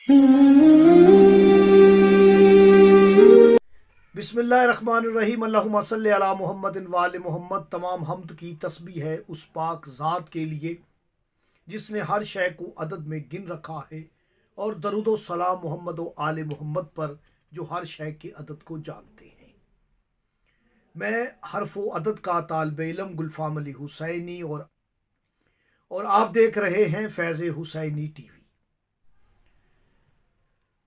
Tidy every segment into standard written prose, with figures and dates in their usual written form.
بسم اللہ الرحمن الرحیم، اللہم صلی علی محمد و آل محمد۔ تمام حمد کی تسبیح ہے اس پاک ذات کے لیے جس نے ہر شے کو عدد میں گن رکھا ہے، اور درود و سلام محمد و آل محمد پر جو ہر شے کے عدد کو جانتے ہیں۔ میں حرف و عدد کا طالب علم گلفام علی حسینی اور آپ دیکھ رہے ہیں فیض حسینی ٹی وی۔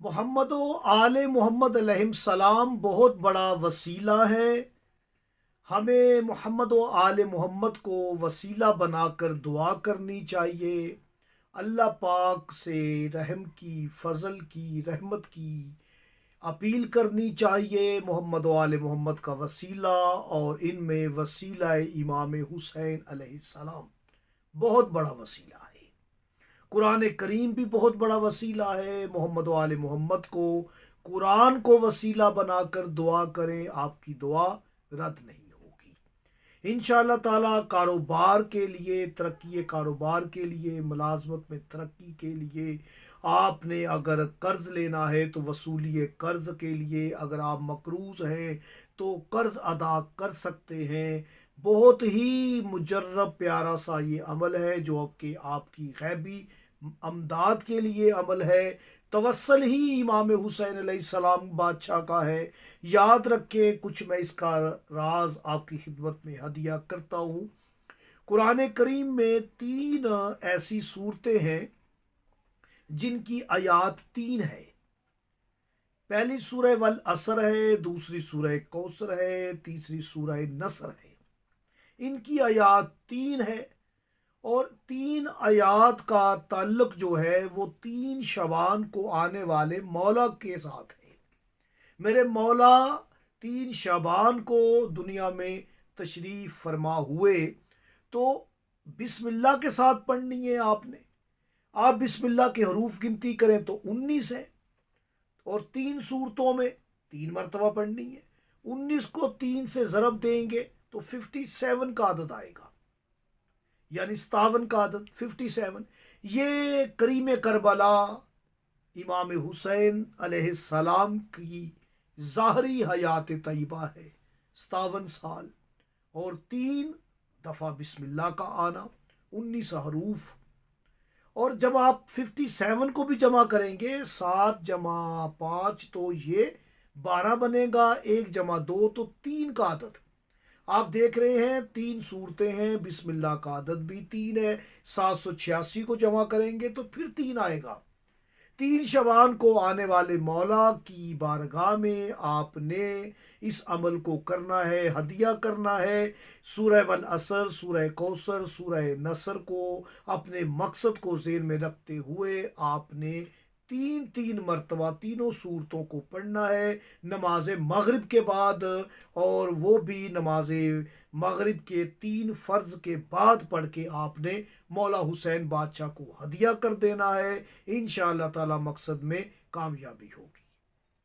محمد و آل محمد علیہ السلام بہت بڑا وسیلہ ہے۔ ہمیں محمد و آل محمد کو وسیلہ بنا کر دعا کرنی چاہیے، اللہ پاک سے رحم کی، فضل کی، رحمت کی اپیل کرنی چاہیے۔ محمد و آل محمد کا وسیلہ، اور ان میں وسیلہ امام حسین علیہ السلام بہت بڑا وسیلہ ہے۔ قرآن کریم بھی بہت بڑا وسیلہ ہے۔ محمد و آل محمد کو قرآن کو وسیلہ بنا کر دعا کریں، آپ کی دعا رد نہیں ہوگی انشاءاللہ تعالیٰ۔ کاروبار کے لیے، ترقی کاروبار کے لیے، ملازمت میں ترقی کے لیے آپ نے اگر قرض لینا ہے تو وصولی قرض کے لیے، اگر آپ مقروض ہیں تو قرض ادا کر سکتے ہیں۔ بہت ہی مجرب پیارا سا یہ عمل ہے جو کہ آپ کی غیبی امداد کے لیے عمل ہے۔ توسل ہی امام حسین علیہ السلام بادشاہ کا ہے۔ یاد رکھیں، کچھ میں اس کا راز آپ کی خدمت میں ہدیہ کرتا ہوں۔ قرآن کریم میں 3 ایسی صورتیں ہیں جن کی آیات 3 ہے۔ پہلی سورہ والعصر ہے، دوسری سورہ کوثر ہے، تیسری سورہ نصر ہے۔ ان کی آیات 3 ہے، اور 3 آیات کا تعلق جو ہے وہ 3 شعبان کو آنے والے مولا کے ساتھ ہے۔ میرے مولا 3 شعبان کو دنیا میں تشریف فرما ہوئے، تو بسم اللہ کے ساتھ پڑھنی ہے آپ نے۔ آپ بسم اللہ کے حروف گنتی کریں تو 19 ہے، اور 3 صورتوں میں 3 مرتبہ پڑھنی ہے۔ 19 کو 3 سے ضرب دیں گے تو 57 کا عدد آئے گا، یعنی 57 کا عدد 57۔ یہ کریم کربلا امام حسین علیہ السلام کی ظاہری حیات طیبہ ہے، 57 سال اور 3 دفعہ بسم اللہ کا آنا، 19 حروف۔ اور جب آپ 57 کو بھی جمع کریں گے، 7 جمع 5 تو یہ 12 بنے گا، 1 جمع 2 تو 3 کا عدد۔ آپ دیکھ رہے ہیں 3 صورتیں ہیں، بسم اللہ کا عدد بھی 3 ہے۔ 786 کو جمع کریں گے تو پھر 3 آئے گا۔ 3 شعبان کو آنے والے مولا کی بارگاہ میں آپ نے اس عمل کو کرنا ہے، ہدیہ کرنا ہے۔ سورہ والعصر، سورہ کوثر، سورہ نصر کو اپنے مقصد کو ذہن میں رکھتے ہوئے آپ نے 3 مرتبہ تینوں صورتوں کو پڑھنا ہے نماز مغرب کے بعد، اور وہ بھی نماز مغرب کے 3 فرض کے بعد پڑھ کے آپ نے مولا حسین بادشاہ کو ہدیہ کر دینا ہے۔ انشاءاللہ تعالی مقصد میں کامیابی ہوگی۔